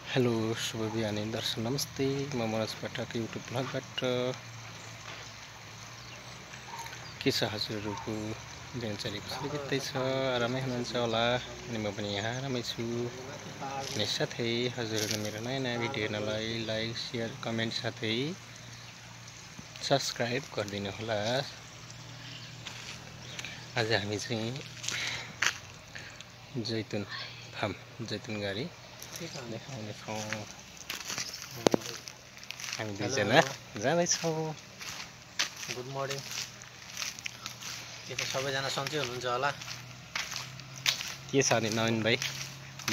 Hello शुभ बिहानी दर्शक नमस्ते म मनोज पाठक युट्युब ब्लगबाट के छ हजुरहरूको दिनचर्या कसरी बित्दैछ आरामै हुनुहुन्छ होला अनि म पनि यहाँ आरामै छु अनि साथै हजुरहरूले मेरो नयाँ नयाँ भिडियो हेर्नलाई लाइक सेयर कमेन्ट साथै सब्स्क्राइब गरिदिनु होला। आज हामी चाहिँ जैतुन फार्म जैतुन गाडी देखाउने छौँ। हामी दुईजना जाँदैछौँ। Good morning. के त सबैजना सन्चै हुनुहुन्छ होला? के छ अनि नवीन भाइ,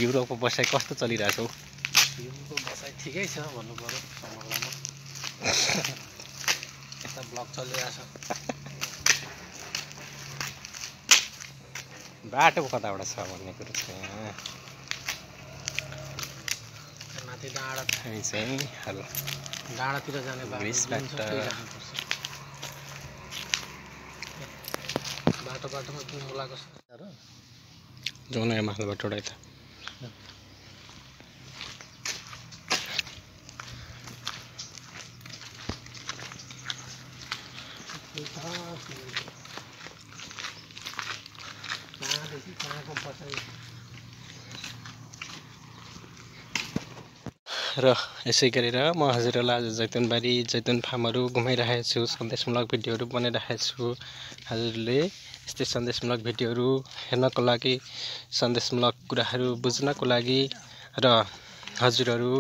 युरोपको बसाइ कस्तो चलिरहेको? युरोपको बसाइ ठिकै छ भन्नु पर्यो समग्रमा। यता ब्लग चलिरहेछ। बाटो कताबाट छ भन्ने कुरो चाहिँ माथि डाँडा हामी चाहिँ हाल डाँडातिर जाने ग्रिसबाट बाटोमा किन बोलाएको छ र? जौनगर महलबाट उडाइ त र यसै गरेर म हजुरहरूलाई आज जैतुनबारी जैतुन फार्महरू घुमाइरहेको छु, सन्देशमूलक भिडियोहरू बनाइरहेको छु। हजुरले यस्तै सन्देशमूलक भिडियोहरू हेर्नको लागि, सन्देशमूलक कुराहरू बुझ्नको लागि र हजुरहरू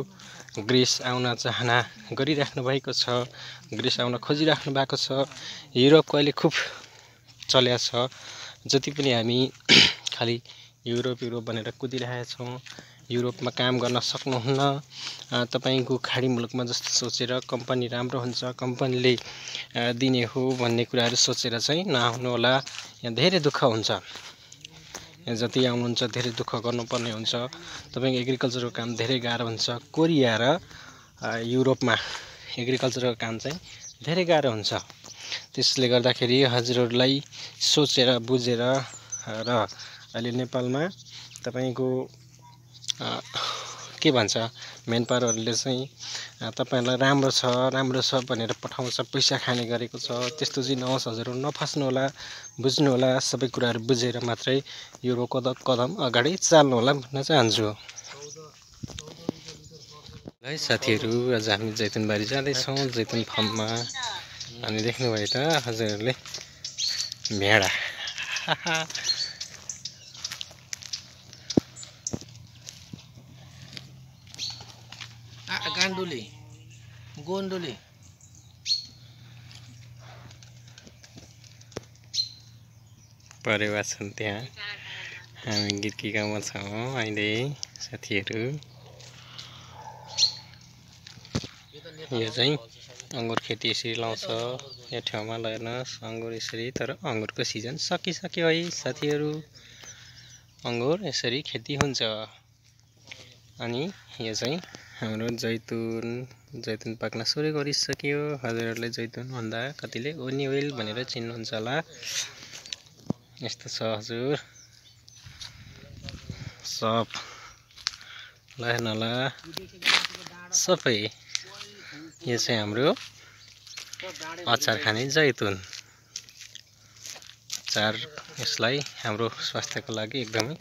ग्रिस आउन चाहना गरिराख्नु भएको छ, ग्रिस आउन खोजिराख्नु भएको छ, युरोपको अहिले खुब चल्या छ। जति पनि हामी खालि युरोप भनेर कुदिरहेका छौँ, युरोपमा काम गर्न सक्नुहुन्न। तपाईको खाडी मुलुकमा जस्तो सोचेर कम्पनी राम्रो हुन्छ, कम्पनीले दिने हो भन्ने कुराहरू सोचेर चाहिँ नआउनु होला। यहाँ धेरै दुःख हुन्छ। यहाँ जति आउनुहुन्छ धेरै दुःख गर्नुपर्ने हुन्छ। तपाईको एग्रिकल्चरको काम धेरै गाह्रो हुन्छ। कोरिया र युरोपमा एग्रिकल्चरको काम चाहिँ धेरै गाह्रो हुन्छ। त्यसले गर्दाखेरि हजुरहरूलाई सोचेर बुझेर र अहिले नेपालमा तपाईको के भन्छ मेन पावरहरूले चाहिँ तपाईहरुलाई राम्रो छ भनेर पठाउँछ, पैसा खाने गरेको छ। त्यस्तो चाहिँ नहोस्, हजुरहरू नफस्नु होला, बुझ्नु होला। सबै कुराहरू बुझेर मात्रै युरोप कदम अगाडि चाल्नु होला भन्न चाहन्छु। है साथीहरू, आज हामी जैतुनबारी जाँदैछौँ, जैतुन फार्ममा। अनि देख्नुभयो त हजुरहरूले भेडा गान्डुली गोन्डुली परेवा छन् त्यहाँ। हामी गिर्की गाउँमा छौँ अहिले साथीहरू। यो चाहिँ अङ्गुर खेती यसरी लाउँछ। यो ठाउँमा हेर्नुहोस् अङ्गुर यसरी, तर अङ्गुरको सिजन सकिसक्यो है साथीहरू। अङ्गुर यसरी खेती हुन्छ। अनि यो चाहिँ हाम्रो जैतुन पाक्न सुरु गरिसक्यो। हजुरहरूले जैतुन भन्दा कतिले ओनी ओइल भनेर चिन्नुहुन्छ होला। यस्तो छ हजुर, सब ल हेर्नला सबै। यो चाहिँ हाम्रो अचार खाने जैतुन अचार। यसलाई हाम्रो स्वास्थ्यको लागि एकदमै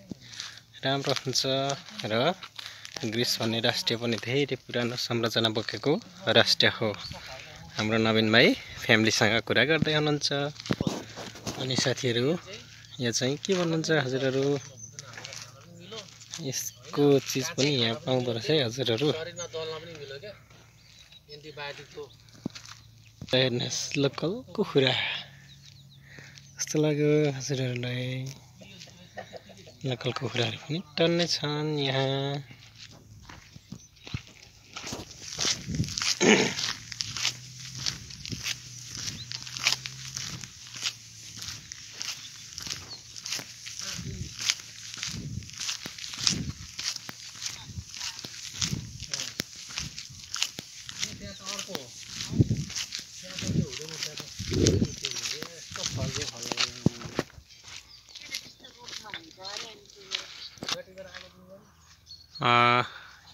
राम्रो हुन्छ। र ग्रिस भन्ने राष्ट्र पनि धेरै पुरानो संरचना बोकेको राष्ट्र हो। हाम्रो नवीन भाइ फ्यामिलीसँग कुरा गर्दै हुनुहुन्छ। अनि साथीहरू, यो चाहिँ के भन्नुहुन्छ हजुरहरू? यसको चिज पनि यहाँ पाउँदो रहेछ है हजुरहरू। हेर्नुहोस् लोकल कुखुरा कस्तो लाग्यो हजुरहरूलाई? लोकल कुखुराहरू पनि टन्नै छन् यहाँ।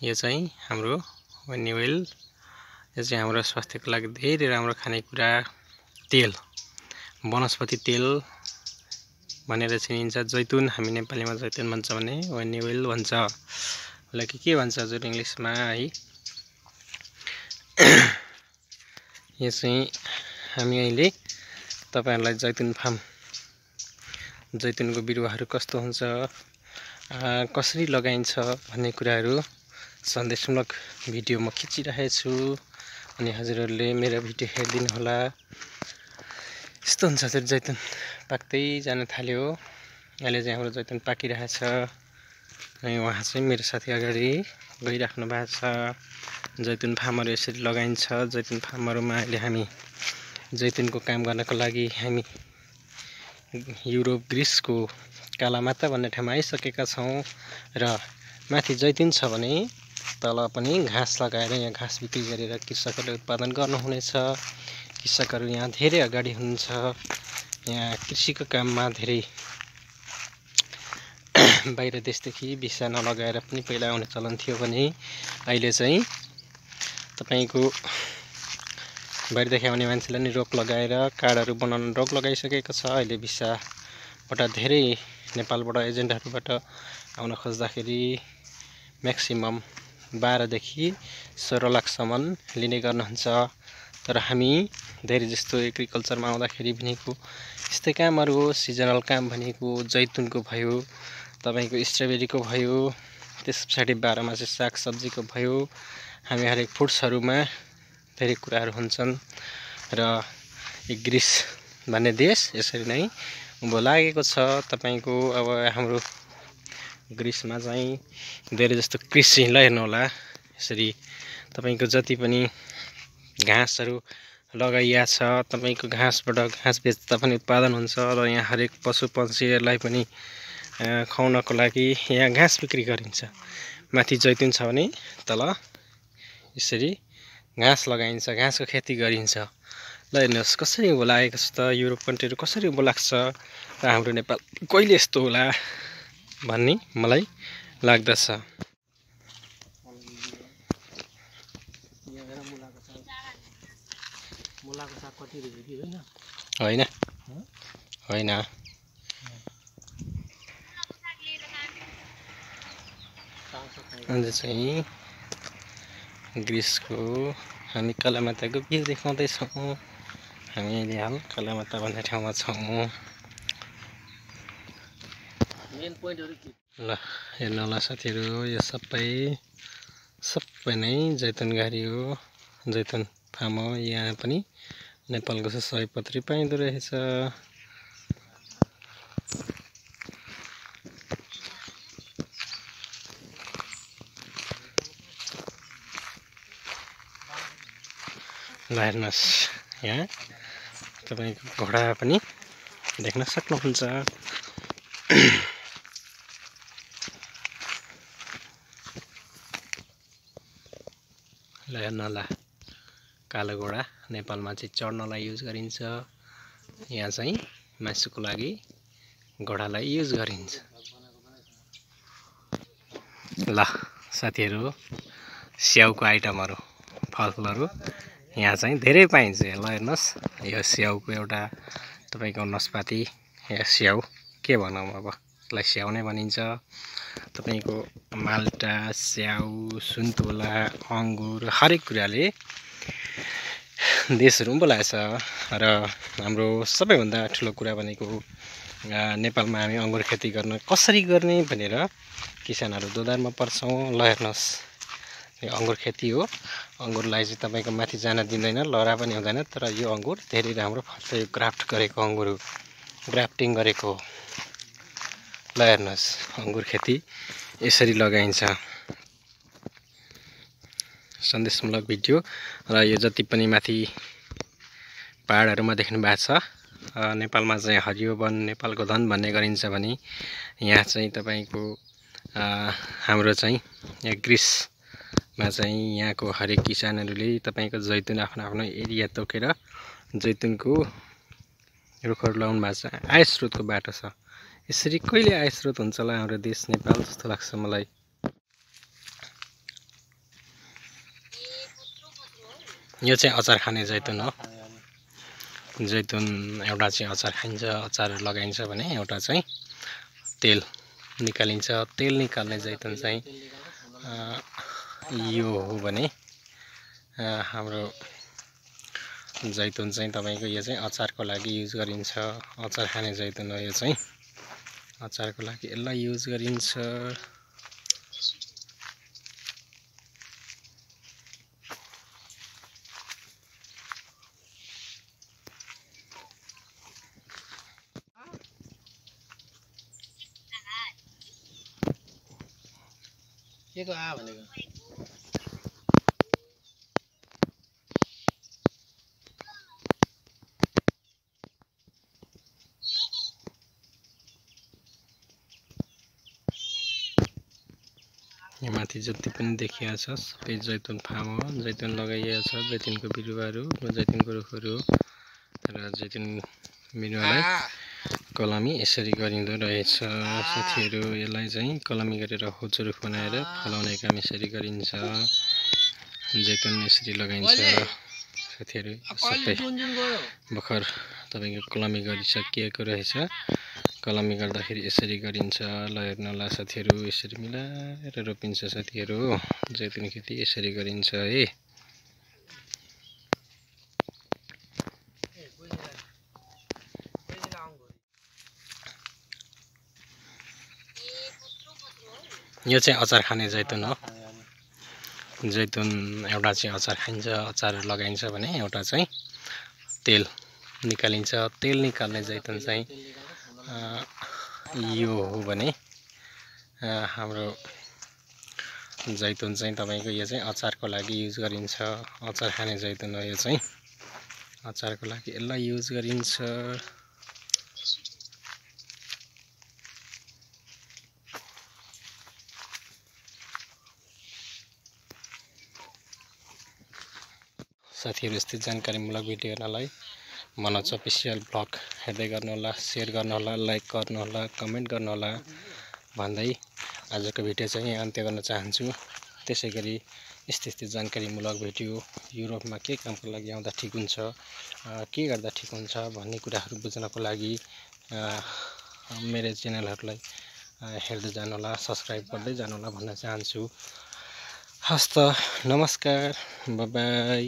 यो चाहिँ हाम्रो वन्य ओइल। यो चाहिँ हाम्रो स्वास्थ्यको लागि धेरै राम्रो खानेकुरा तेल, वनस्पति तेल भनेर चिनिन्छ। जैतुन, हामी नेपालीमा जैतुन भन्छ भने वन्य ओइल भन्छ। यसलाई के भन्छ हजुर इङ्ग्लिसमा है। यो चाहिँ हामी अहिले तपाईहरुलाई जैतुनको बिरुवाहरू कस्तो हुन्छ, कसरी लगाइन्छ भन्ने कुराहरू सन्देशमूलक भिडियो म खिचिरहेको छु। अनि हजुरहरूले मेरो भिडियो हेरिदिनु होला। यस्तो हुन्छ हजुर, जैतुन पाक्दै जान थाल्यो। अहिले चाहिँ हाम्रो जैतुन पाकिरहेछ। अनि उहाँ चाहिँ मेरो साथी अगाडि गइराख्नु भएको छ। जैतुन फार्महरू यसरी लगाइन्छ। जैतुन फार्महरूमा अहिले हामी जैतुनको काम गर्नको लागि हामी युरोप ग्रिसको कालामाता भन्ने ठाउँमा आइसकेका छौँ। र माथि जैतुन छ भने तल पनि घाँस लगाएर यहाँ घाँस बिक्री गरेर कृषकहरूले उत्पादन गर्नुहुनेछ। कृषकहरू यहाँ धेरै अगाडि हुनुहुन्छ। यहाँ कृषिको काममा धेरै बाहिर देशदेखि भिसा नलगाएर पनि पहिला आउने चलन थियो भने अहिले चाहिँ तपाईको बाहिरदेखि आउने मान्छेलाई नि रोक लगाएर कार्डहरू बनाउन रोक लगाइसकेको छ। अहिले भिसाबाट धेरै नेपालबाट एजेन्टहरूबाट आउन खोज्दाखेरि म्याक्सिमम 12 देखि 16 लाखसम्म लिने गर्नुहुन्छ। तर हामी धेरै जस्तो एग्रिकल्चरमा आउँदाखेरि भनेको यस्तै कामहरू हो। सिजनल काम भनेको जैतुनको भयो, तपाईको स्ट्रबेरीको भयो, त्यस पछाडि 12 मासे साग सब्जीको भयो। हामी हरेक फुड्सहरूमा धेरै कुराहरू हुन्छन्। र ग्रिस भन्ने देश यसरी नै उँभो लागेको छ। तपाईको अब हाम्रो ग्रिसमा चाहिँ धेरै जस्तो कृषिलाई हेर्नु होला। यसरी तपाईको जति पनि घाँसहरू लगाइया छ, तपाईको घाँसबाट घाँस बेच्दा पनि उत्पादन हुन्छ। र यहाँ हरेक पशु पक्षीहरूलाई पनि खुवाउनको लागि यहाँ घाँस बिक्री गरिन्छ। माथि जैतुन छ भने तल यसरी घाँस लगाइन्छ, घाँसको खेती गरिन्छ। ल हेर्नुहोस् कसरी उँभो लागेको छ त। युरोप कन्ट्रीहरू कसरी उँभो लाग्छ र हाम्रो नेपाल कहिले यस्तो होला भन्ने मलाई लाग्दछ। होइन होइन अन्त चाहिँ ग्रिसको हामी कालामाताको भ्यू देखाउँदैछौँ। हामी अहिले हाल कालामाता भन्ने ठाउँमा छौँ। ल हेर्नु होला साथीहरू, यो सबै नै जैतुनगारी हो, जैतुन फार्म हो। यहाँ पनि नेपालको सयपत्री पाइँदो रहेछ। ल हेर्नुहोस्, यहाँ तपाईँको घोडा पनि देख्न सक्नुहुन्छ। ल हेर्नु होला, कालो घोडा नेपालमा चाहिँ चढ्नलाई युज गरिन्छ। यहाँ चाहिँ मासुको लागि घोडालाई युज गरिन्छ। ल साथीहरू, स्याउको आइटमहरू, फलफुलहरू यहाँ चाहिँ धेरै पाइन्छ। ल हेर्नुहोस्, यो स्याउको एउटा तपाईँको नस्पाती या स्याउ के भनौँ अब, यसलाई स्याउ नै भनिन्छ। तपाईँको माल्टा, स्याउ, सुन्तोला, अङ्गुर हरेक कुराले देशहरू उँभो लागेछ। र हाम्रो सबैभन्दा ठुलो कुरा भनेको नेपालमा हामी अङ्गुर खेती कसरी गर्ने भनेर किसानहरू दोधारमा पर्छौँ। ल हेर्नुहोस्, यो अङ्गुर खेती हो। अङ्गुरलाई चाहिँ तपाईँको माथि जान दिँदैन, लहरा पनि हुँदैन। तर यो अङ्गुर धेरै राम्रो फल्छ। यो ग्राफ्ट गरेको अङ्गुर हो, ग्राफ्टिङ गरेको हो। ल हेर्नुहोस्, अङ्गुर खेती यसरी लगाइन्छ। सन्देशमूलक भिडियो। र यो जति पनि माथि पहाडहरूमा देख्नु भएको छ, नेपालमा चाहिँ हरियो वन नेपालको धन भन्ने गरिन्छ भने यहाँ चाहिँ तपाईँको हाम्रो चाहिँ यहाँ ग्रिसमा चाहिँ यहाँको हरेक किसानहरूले तपाईँको जैतुन आफ्नो आफ्नो एरिया तोकेर जैतुनको रुखहरू लगाउनु भएको छ। आय स्रोतको बाटो छ। यसरी कहिले आय स्रोत हुन्छ होला हाम्रो देश नेपाल जस्तो लाग्छ मलाई। यो चाहिँ अचार खाने जैतुन हो। जैतुन एउटा चाहिँ अचार खाइन्छ, अचार लगाइन्छ भने एउटा चाहिँ तेल निकालिन्छ। तेल निकाल्ने जैतुन चाहिँ यो हो भने हाम्रो जैतुन चाहिँ तपाईको यो चाहिँ अचारको लागि युज गरिन्छ। अचार खाने जैतुन हो यो चाहिँ, अचारको लागि यसलाई युज गरिन्छ। के को आ भनेको यहाँ माथि जति पनि देखिएको छ सबै जैतुन फार्म हो। जैतुन लगाइएको छ, जैतुनको बिरुवाहरू, जैतुनको रुखहरू र जैतुन बिरुवालाई कलमी यसरी गरिँदो रहेछ साथीहरू। यसलाई चाहिँ कलमी गरेर होचो रुख बनाएर फलाउने काम यसरी गरिन्छ। जैतुन यसरी लगाइन्छ साथीहरू। सबै भर्खर तपाईँको कलमी गरिसकिएको रहेछ। कलमी गर्दाखेरि यसरी गरिन्छ। ल हेर्नुहोला साथीहरू, यसरी मिलाएर रोपिन्छ साथीहरू। जैतुन खेती यसरी गरिन्छ है। यो चाहिँ अचार खाने जैतुन हो। जैतुन एउटा चाहिँ अचार खाइन्छ, अचार लगाइन्छ भने एउटा चाहिँ तेल निकालिन्छ। तेल निकाल्ने जैतुन चाहिँ यो हो भने हाम्रो जैतुन चाहिँ तपाईको यो चाहिँ अचारको लागि युज गरिन्छ। अचार खाने जैतुन हो यो चाहिँ, अचारको लागि यसलाई युज गरिन्छ। साथीहरू यस्तै जानकारीमूलक भिडियो हेर्नलाई मनोज अफिसियल ब्लग हेर्दै गर्नुहोला, सेयर गर्नुहोला, लाइक गर्नुहोला, कमेन्ट गर्नुहोला भन्दै आजको भिडियो चाहिँ अन्त्य गर्न चाहन्छु। त्यसै गरी यस्तै जानकारीमूलक भिडियो युरोपमा के कामको लागि आउँदा ठिक हुन्छ, के गर्दा ठिक हुन्छ भन्ने कुराहरू बुझ्नको लागि मेरो च्यानलहरूलाई हेर्दै जानुहोला, सब्सक्राइब गर्दै जानुहोला भन्न चाहन्छु। हस्त नमस्कार, बाइ बाइ।